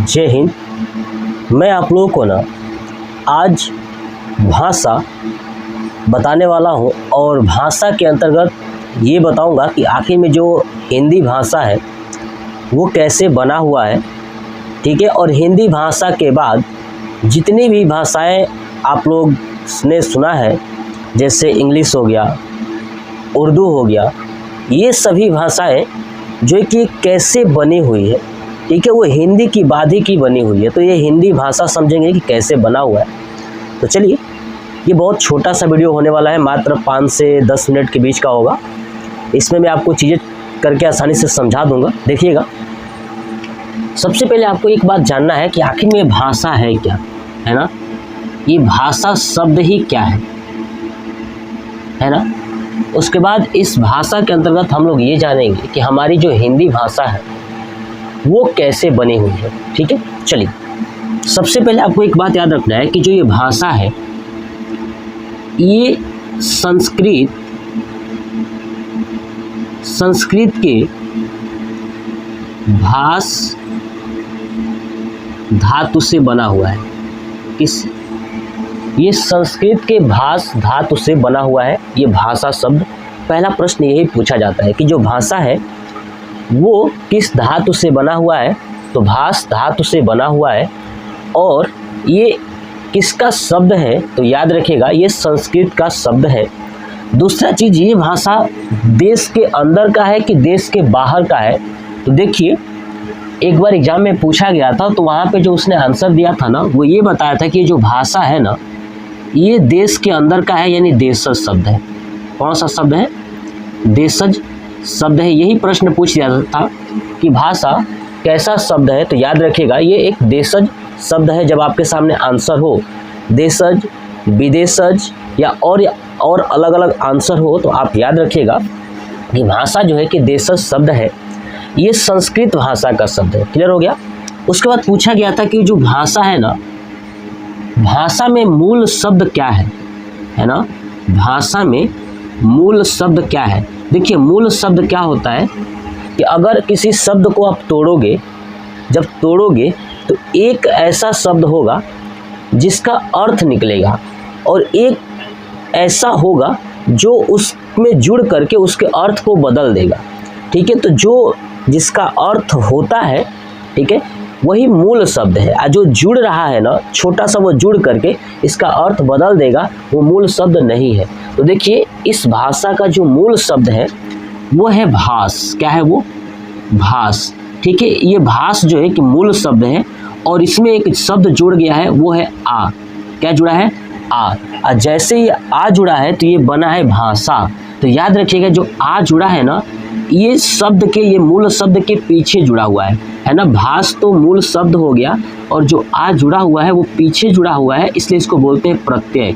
जय हिंद। मैं आप लोगों को ना आज भाषा बताने वाला हूँ और भाषा के अंतर्गत ये बताऊँगा कि आखिर में जो हिंदी भाषा है वो कैसे बना हुआ है, ठीक है। और हिंदी भाषा के बाद जितनी भी भाषाएं आप लोग ने सुना है, जैसे इंग्लिश हो गया, उर्दू हो गया, ये सभी भाषाएं जो कि कैसे बनी हुई है, ठीक है, वो हिंदी की बाधी की बनी हुई है। तो ये हिंदी भाषा समझेंगे कि कैसे बना हुआ है। तो चलिए, ये बहुत छोटा सा वीडियो होने वाला है, मात्र 5 से 10 मिनट के बीच का होगा। इसमें मैं आपको चीज़ें करके आसानी से समझा दूंगा। देखिएगा, सबसे पहले आपको एक बात जानना है कि आखिर में भाषा है क्या, है ना। ये भाषा शब्द ही क्या है ना। उसके बाद इस भाषा के अंतर्गत हम लोग ये जानेंगे कि हमारी जो हिंदी भाषा है वो कैसे बनी हुई है, ठीक है। चलिए, सबसे पहले आपको एक बात याद रखना है कि जो ये भाषा है ये संस्कृत के भाष धातु से बना हुआ है। ये संस्कृत के भाष धातु से बना हुआ है ये भाषा शब्द। पहला प्रश्न यही पूछा जाता है कि जो भाषा है वो किस धातु से बना हुआ है, तो भाष धातु से बना हुआ है। और ये किसका शब्द है, तो याद रखिएगा ये संस्कृत का शब्द है। दूसरा चीज़, ये भाषा देश के अंदर का है कि देश के बाहर का है। तो देखिए, एक बार एग्जाम में पूछा गया था तो वहाँ पे जो उसने आंसर दिया था ना, वो ये बताया था कि जो भाषा है ना ये देश के अंदर का है, यानी देशज शब्द है। कौन सा शब्द है? देशज शब्द है। यही प्रश्न पूछ दिया था कि भाषा कैसा शब्द है, तो याद रखिएगा ये एक देशज शब्द है। जब आपके सामने आंसर हो देशज, विदेशज या और अलग अलग आंसर हो तो आप याद रखिएगा कि भाषा जो है कि देशज शब्द है, ये संस्कृत भाषा का शब्द है। क्लियर हो गया। उसके बाद पूछा गया था कि जो भाषा है ना, भाषा में मूल शब्द क्या है ना। भाषा में मूल शब्द क्या है? देखिए, मूल शब्द क्या होता है कि अगर किसी शब्द को आप तोड़ोगे, जब तोड़ोगे तो एक ऐसा शब्द होगा जिसका अर्थ निकलेगा और एक ऐसा होगा जो उसमें जुड़ करके उसके अर्थ को बदल देगा, ठीक है। तो जो जिसका अर्थ होता है, ठीक है, वही मूल शब्द है। जो जुड़ रहा है ना, छोटा सा वो जुड़ करके इसका अर्थ बदल देगा, वो मूल शब्द नहीं है। तो देखिए, इस भाषा का जो मूल शब्द है वो है भाष। क्या है वो? भाष, ठीक है। ये भाष जो है कि मूल शब्द है और इसमें एक शब्द जुड़ गया है, वो है आ। क्या जुड़ा है? आ। जैसे ये आ जुड़ा है तो ये बना है भाषा। तो याद रखिएगा जो आ जुड़ा है ना, ये शब्द के, ये मूल शब्द के पीछे जुड़ा हुआ है ना। भाष तो मूल शब्द हो गया और जो आ जुड़ा हुआ है वो पीछे जुड़ा हुआ है, इसलिए इसको बोलते हैं प्रत्यय।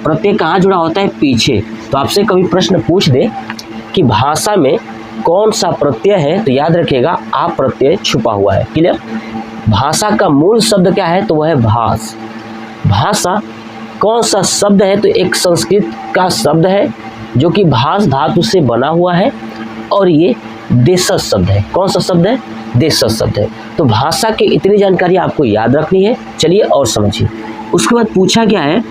प्रत्यय कहाँ जुड़ा होता है? पीछे। तो आपसे कभी प्रश्न पूछ दे कि भाषा में कौन सा प्रत्यय है, तो याद रखिएगा आ प्रत्यय छुपा हुआ है। क्लियर। भाषा का मूल शब्द क्या है, तो वह है भाष। भाषा कौन सा शब्द है, तो एक संस्कृत का शब्द है जो कि भाष धातु से बना हुआ है और ये देशज शब्द है। कौन सा शब्द है? देशज शब्द है। तो भाषा की इतनी जानकारी आपको याद रखनी है। चलिए और समझिए। उसके बाद पूछा गया है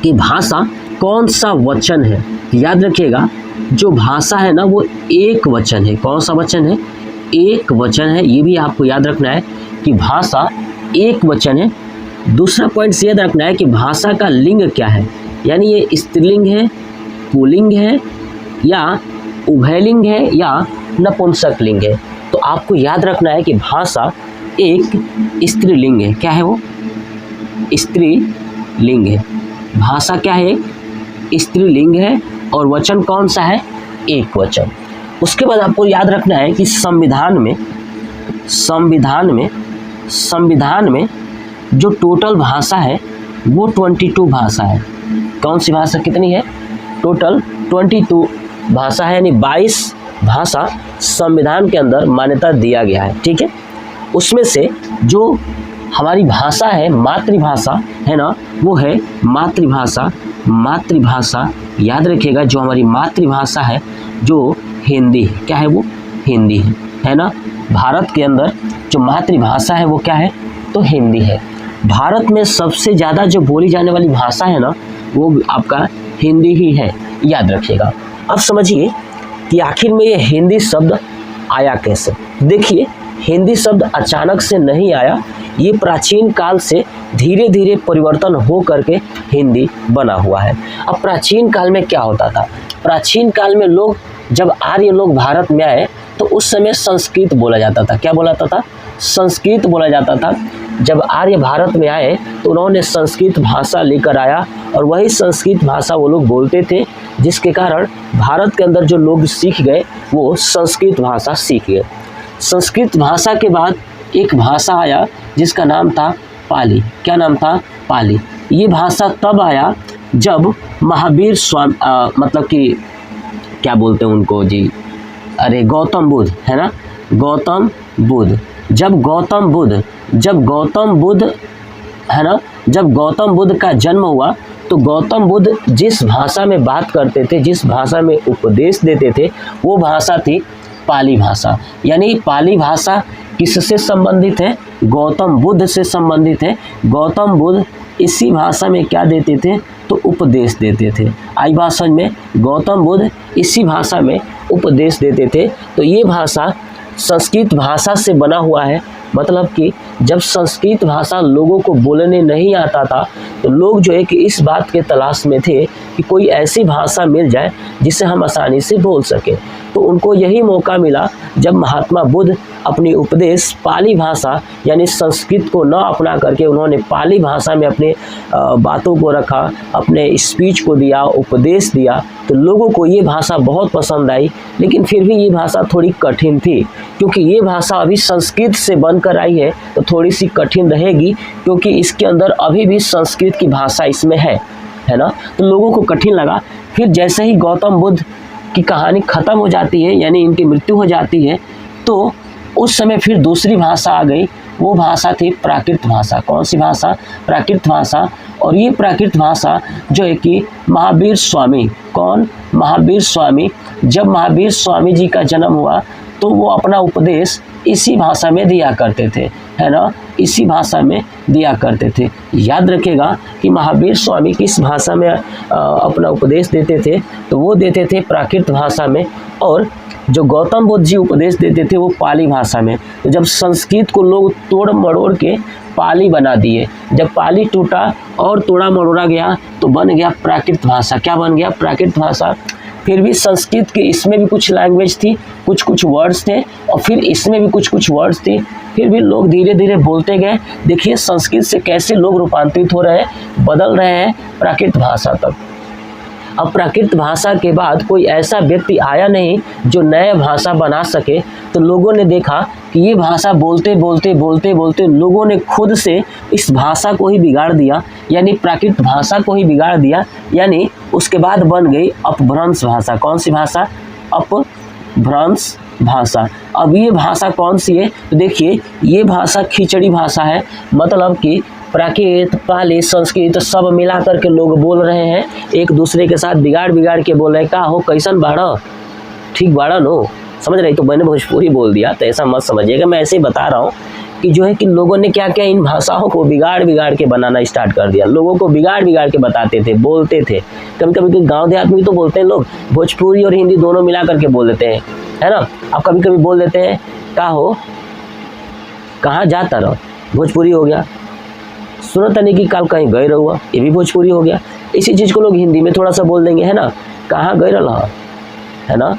कि भाषा कौन सा वचन है। याद रखिएगा जो भाषा है ना वो एक वचन है। कौन सा वचन है? एक वचन है। ये भी आपको याद रखना है कि भाषा एक वचन है। दूसरा पॉइंट से याद रखना है कि भाषा का लिंग क्या है, यानी ये स्त्रीलिंग है, पुल्लिंग है या उभयलिंग है या नपुंसक लिंग है। तो आपको याद रखना है कि भाषा एक स्त्रीलिंग है। क्या है वो? स्त्रीलिंग है। भाषा क्या है? स्त्रीलिंग है। और वचन कौन सा है? एक वचन। उसके बाद आपको याद रखना है कि संविधान में जो टोटल भाषा है वो 22 भाषा है। कौन सी भाषा कितनी है? टोटल 22 भाषा है, यानी 22 भाषा संविधान के अंदर मान्यता दिया गया है, ठीक है। उसमें से जो हमारी भाषा है, मातृभाषा है ना, वो है मातृभाषा। मातृभाषा याद रखिएगा, जो हमारी मातृभाषा है जो हिंदी है। क्या है वो? हिंदी है ना। भारत के अंदर जो मातृभाषा है वो क्या है, तो हिंदी है। भारत में सबसे ज़्यादा जो बोली जाने वाली भाषा है ना, वो आपका हिंदी ही है, याद रखिएगा। अब समझिए कि आखिर में ये हिंदी शब्द आया कैसे। देखिए, हिंदी शब्द अचानक से नहीं आया, ये प्राचीन काल से धीरे धीरे परिवर्तन हो करके हिंदी बना हुआ है। अब प्राचीन काल में क्या होता था, प्राचीन काल में लोग, जब आर्य लोग भारत में आए तो उस समय संस्कृत बोला जाता था। क्या बोला जाता था, संस्कृत बोला जाता था। जब आर्य भारत में आए तो उन्होंने संस्कृत भाषा लेकर आया और वही संस्कृत भाषा वो लोग बोलते थे, जिसके कारण भारत के अंदर जो लोग सीख गए वो संस्कृत भाषा सीख गए। संस्कृत भाषा के बाद एक भाषा आया जिसका नाम था पाली। क्या नाम था, पाली। ये भाषा तब आया जब महावीर स्वामी, मतलब कि क्या बोलते हैं उनको जी, अरे गौतम बुद्ध है ना, गौतम बुद्ध। जब गौतम बुद्ध है ना, जब गौतम बुद्ध का जन्म हुआ तो गौतम बुद्ध जिस भाषा में बात करते थे, जिस भाषा में उपदेश देते थे, वो भाषा थी पाली भाषा। यानी पाली भाषा किससे संबंधित है, गौतम बुद्ध से संबंधित है। गौतम बुद्ध इसी भाषा में क्या देते थे, तो उपदेश देते थे। आई बात समझ में, गौतम बुद्ध इसी भाषा में उपदेश देते थे। तो ये भाषा संस्कृत भाषा से बना हुआ है। मतलब कि जब संस्कृत भाषा लोगों को बोलने नहीं आता था तो लोग जो है कि इस बात के तलाश में थे कि कोई ऐसी भाषा मिल जाए जिसे हम आसानी से बोल सकें। तो उनको यही मौका मिला जब महात्मा बुद्ध अपनी उपदेश पाली भाषा यानी संस्कृत को न अपना करके उन्होंने पाली भाषा में अपने बातों को रखा, अपने स्पीच को दिया, उपदेश दिया। तो लोगों को ये भाषा बहुत पसंद आई। लेकिन फिर भी ये भाषा थोड़ी कठिन थी, क्योंकि ये भाषा अभी संस्कृत से बनकर आई है तो थोड़ी सी कठिन रहेगी, क्योंकि इसके अंदर अभी भी संस्कृत की भाषा इसमें है ना। तो लोगों को कठिन लगा। फिर जैसे ही गौतम बुद्ध की कहानी ख़त्म हो जाती है, यानी इनकी मृत्यु हो जाती है, तो उस समय फिर दूसरी भाषा आ गई। वो भाषा थी प्राकृत भाषा। कौन सी भाषा, प्राकृत भाषा। और ये प्राकृत भाषा जो है कि महावीर स्वामी, कौन, महावीर स्वामी, जब महावीर स्वामी जी का जन्म हुआ तो वो अपना उपदेश इसी भाषा में दिया करते थे, है ना, इसी भाषा में दिया करते थे। याद रखेगा कि महावीर स्वामी किस भाषा में अपना उपदेश देते थे, तो वो देते थे प्राकृत भाषा में, और जो गौतम बुद्ध जी उपदेश देते थे वो पाली भाषा में। तो जब संस्कृत को लोग तोड़ मरोड़ के पाली बना दिए, जब पाली टूटा और तोड़ा मरोड़ा गया तो बन गया प्राकृत भाषा। क्या बन गया, प्राकृत भाषा। फिर भी संस्कृत की इसमें भी कुछ लैंग्वेज थी, कुछ वर्ड्स थे, और फिर इसमें भी कुछ वर्ड्स थे। फिर भी लोग धीरे धीरे बोलते गए। देखिए संस्कृत से कैसे लोग रूपांतरित हो रहे हैं, बदल रहे हैं प्राकृत भाषा तक। अब प्राकृत भाषा के बाद कोई ऐसा व्यक्ति आया नहीं जो नया भाषा बना सके। तो लोगों ने देखा कि ये भाषा बोलते बोलते लोगों ने खुद से इस भाषा को ही बिगाड़ दिया, यानी प्राकृत भाषा को ही बिगाड़ दिया। यानी उसके बाद बन गई अपभ्रंश भाषा। कौन सी भाषा, अपभ्रंश भाषा। अब ये भाषा कौन सी है, तो देखिए ये भाषा खिचड़ी भाषा है। मतलब कि प्राकृत, पाली, संस्कृत सब मिला करके लोग बोल रहे हैं, एक दूसरे के साथ बिगाड़ के बोल रहे हैं। का हो, कैसन बाड़ा, ठीक बाड़ा नो, समझ रहे। तो मैंने भोजपुरी बोल दिया, तो ऐसा मत समझिएगा, मैं ऐसे ही बता रहा हूँ कि जो है कि लोगों ने क्या किया, इन भाषाओं को बिगाड़ के बनाना स्टार्ट कर दिया। लोगों को बिगाड़ के बताते थे, बोलते थे। कभी कभी गाँव देहात में तो बोलते हैं लोग, भोजपुरी और हिंदी दोनों मिला करके बोल देते हैं, है ना। अब कभी कभी बोल देते हैं, का हो, कहाँ जाता रहो, भोजपुरी हो गया। सुनत नहीं कि कल कहीं गए रहुआ, ये भी भोजपुरी हो गया। इसी चीज़ को लोग हिंदी में थोड़ा सा बोल देंगे, है ना, कहाँ गए रहा, है ना,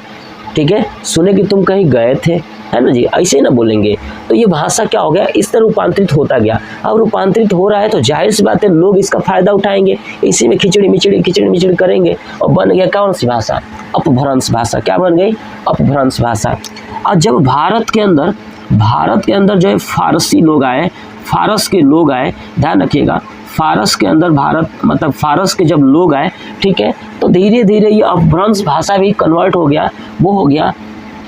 ठीक है, सुने कि तुम कहीं गए थे, है ना जी, ऐसे ही ना बोलेंगे। तो ये भाषा क्या हो गया, इस तरह रूपांतरित होता गया। अब रूपांतरित हो रहा है तो जाहिर सी बात है लोग इसका फ़ायदा उठाएंगे, इसी में खिचड़ी मिचड़ी करेंगे, और बन गया कौन सी भाषा, अपभ्रंश भाषा। क्या बन गई, अपभ्रंश भाषा। और जब भारत के अंदर जो है फारसी लोग आए, फारस के लोग आए, ध्यान रखिएगा, फारस के अंदर भारत मतलब फारस के जब लोग आए, ठीक है, तो धीरे धीरे ये अपभ्रंश भाषा भी कन्वर्ट हो गया, वो हो गया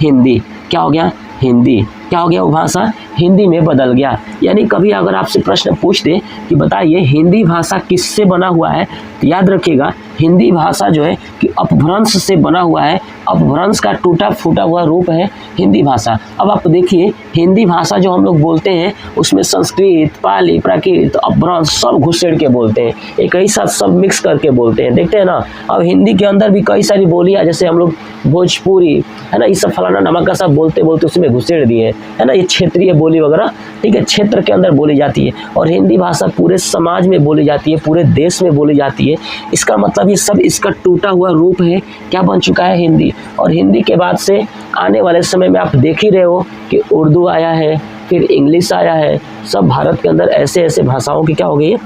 हिंदी। क्या हो गया, हिंदी। क्या हो गया, वो भाषा हिंदी में बदल गया। यानी कभी अगर आपसे प्रश्न पूछ दे कि बताइए हिंदी भाषा किससे बना हुआ है, तो याद रखिएगा हिंदी भाषा जो है कि अपभ्रंश से बना हुआ है, अपभ्रंश का टूटा फूटा हुआ रूप है हिंदी भाषा। अब आप देखिए हिंदी भाषा जो हम लोग बोलते हैं उसमें संस्कृत, पाली, प्राकृत, अपभ्रंश सब घुसेड़ के बोलते हैं, एक ही साथ सब मिक्स करके बोलते हैं, देखते हैं ना। अब हिंदी के अंदर भी कई सारी बोलियाँ, जैसे हम लोग भोजपुरी है ना, ये सब फलाना नमक का सब बोलते बोलते उसमें घुसेड़ दिए है ना, ये क्षेत्रीय बोली वगैरह, ठीक है, क्षेत्र के अंदर बोली जाती है। और हिंदी भाषा पूरे समाज में बोली जाती है, पूरे देश में बोली जाती है। इसका मतलब ये सब इसका टूटा हुआ रूप है, क्या बन चुका है, हिंदी। और हिंदी के बाद से आने वाले समय में आप देख ही रहे हो कि उर्दू आया है, फिर इंग्लिश आया है, सब भारत के अंदर ऐसे ऐसे भाषाओं की क्या हो गई है,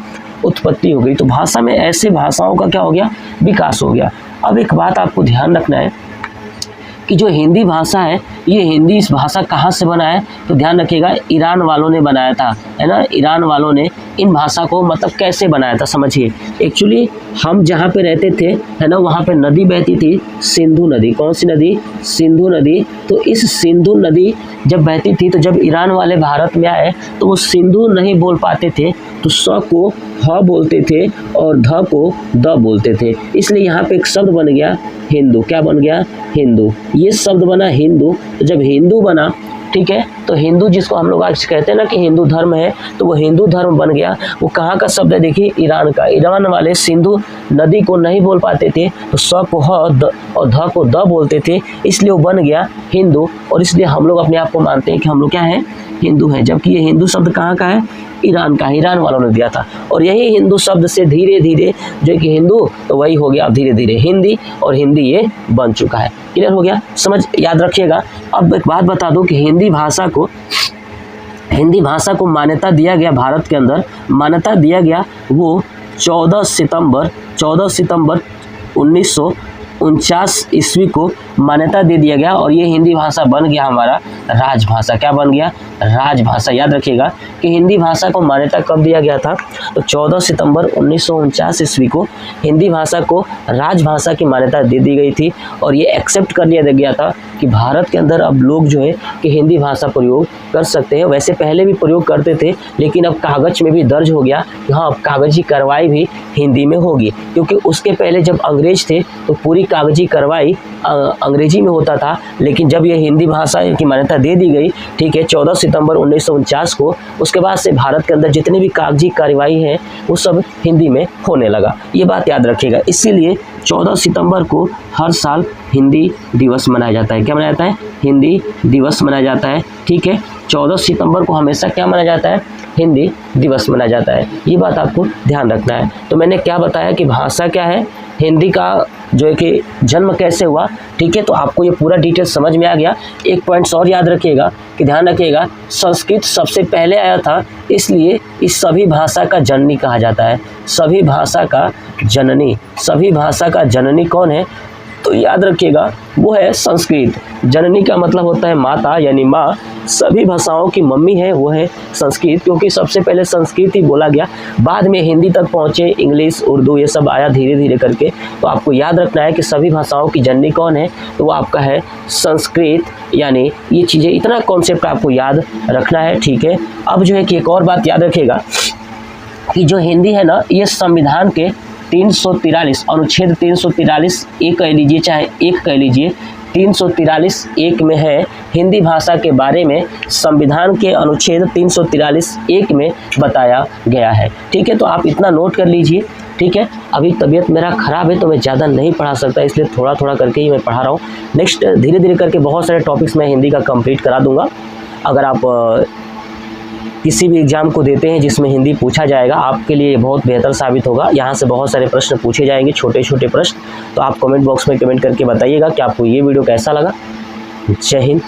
उत्पत्ति हो गई। तो भाषा में ऐसे भाषाओं का क्या हो गया, विकास हो गया। अब एक बात आपको ध्यान रखना है कि जो हिंदी भाषा है, ये हिंदी इस भाषा कहाँ से बना है, तो ध्यान रखिएगा ईरान वालों ने बनाया था, है ना। ईरान वालों ने इन भाषा को मतलब कैसे बनाया था समझिए। एक्चुअली हम जहाँ पे रहते थे, है ना, वहाँ पे नदी बहती थी, सिंधु नदी। कौन सी नदी, सिंधु नदी। तो इस सिंधु नदी जब बहती थी, तो जब ईरान वाले भारत में आए तो वो सिंधु नहीं बोल पाते थे, तो स को ह बोलते थे और ध को द बोलते थे, इसलिए यहाँ पे एक शब्द बन गया हिंदू। क्या बन गया, हिंदू। ये शब्द बना हिंदू। तो जब हिंदू बना, ठीक है, तो हिंदू जिसको हम लोग आज कहते हैं ना कि हिंदू धर्म है, तो वो हिंदू धर्म बन गया। वो कहाँ का शब्द है, देखिए ईरान का। ईरान वाले सिंधु नदी को नहीं बोल पाते थे, तो स को ह और ध को द बोलते थे, इसलिए वो बन गया हिंदू। और इसलिए हम लोग अपने आप को मानते हैं कि हम लोग क्या हैं, हिंदू हैं। जबकि ये हिंदू शब्द कहाँ का है, ईरान का, ईरान वालों ने दिया था। और यही हिंदू शब्द से धीरे धीरे जो कि हिंदू, तो वही हो गया अब धीरे धीरे हिंदी, और हिंदी ये बन चुका है। क्लियर हो गया, समझ, याद रखिएगा। अब एक बात बता दूं कि हिंदी भाषा को मान्यता दिया गया, भारत के अंदर मान्यता दिया गया वो 14 सितंबर 1949 ईस्वी को मान्यता दे दिया गया। और ये हिंदी भाषा बन गया हमारा राजभाषा। क्या बन गया, राजभाषा। याद रखिएगा कि हिंदी भाषा को मान्यता कब दिया गया था, तो 14 सितंबर 1949 ईस्वी को हिंदी भाषा को राजभाषा की मान्यता दे दी गई थी। और ये एक्सेप्ट कर लिया गया था कि भारत के अंदर अब लोग जो है कि हिंदी भाषा प्रयोग कर सकते हैं। वैसे पहले भी प्रयोग करते थे, लेकिन अब कागज में भी दर्ज हो गया कि हाँ, अब कागजी कार्रवाई भी हिंदी में होगी। क्योंकि उसके पहले जब अंग्रेज थे तो पूरी कागजी कार्रवाई अंग्रेजी में होता था, लेकिन जब ये हिंदी भाषा की मान्यता दे दी गई, ठीक है, 14 सितंबर 1949 को, उसके बाद से भारत के अंदर जितनी भी कागजी कार्रवाई है वो सब हिंदी में होने लगा। ये बात याद रखिएगा। इसीलिए 14 सितंबर को हर साल हिंदी दिवस मनाया जाता है। क्या मनाया जाता है, हिंदी दिवस मनाया जाता है, ठीक है। 14 सितंबर को हमेशा क्या मनाया जाता है, हिंदी दिवस मनाया जाता है। ये बात आपको ध्यान रखना है। तो मैंने क्या बताया कि भाषा क्या है, हिंदी का जो है कि जन्म कैसे हुआ, ठीक है। तो आपको ये पूरा डिटेल समझ में आ गया। एक पॉइंट्स और याद रखिएगा कि ध्यान रखिएगा, संस्कृत सबसे पहले आया था, इसलिए इस सभी भाषा का जननी कहा जाता है। सभी भाषा का जननी, सभी भाषा का जननी कौन है, तो याद रखिएगा वो है संस्कृत। जननी का मतलब होता है माता, यानी माँ। सभी भाषाओं की मम्मी है वो है संस्कृत, क्योंकि सबसे पहले संस्कृत ही बोला गया, बाद में हिंदी तक पहुँचे, इंग्लिश, उर्दू, ये सब आया धीरे धीरे करके। तो आपको याद रखना है कि सभी भाषाओं की जननी कौन है, तो वो आपका है संस्कृत। यानी ये चीज़ें, इतना कॉन्सेप्ट आपको याद रखना है, ठीक है। अब जो है कि एक और बात याद रखिएगा कि जो हिंदी है ना, ये संविधान के 343 अनुच्छेद 343 एक कह लीजिए चाहे एक कह लीजिए, 343 एक में है हिंदी भाषा के बारे में। संविधान के अनुच्छेद 343 एक में बताया गया है, ठीक है। तो आप इतना नोट कर लीजिए, ठीक है। अभी तबीयत मेरा ख़राब है तो मैं ज़्यादा नहीं पढ़ा सकता, इसलिए थोड़ा थोड़ा करके ही मैं पढ़ा रहा हूँ। नेक्स्ट धीरे धीरे करके बहुत सारे टॉपिक्स मैं हिंदी का कंप्लीट करा दूँगा। अगर आप किसी भी एग्ज़ाम को देते हैं जिसमें हिंदी पूछा जाएगा, आपके लिए बहुत बेहतर साबित होगा। यहाँ से बहुत सारे प्रश्न पूछे जाएंगे, छोटे छोटे प्रश्न। तो आप कमेंट बॉक्स में कमेंट करके बताइएगा कि आपको ये वीडियो कैसा लगा। जय हिंद।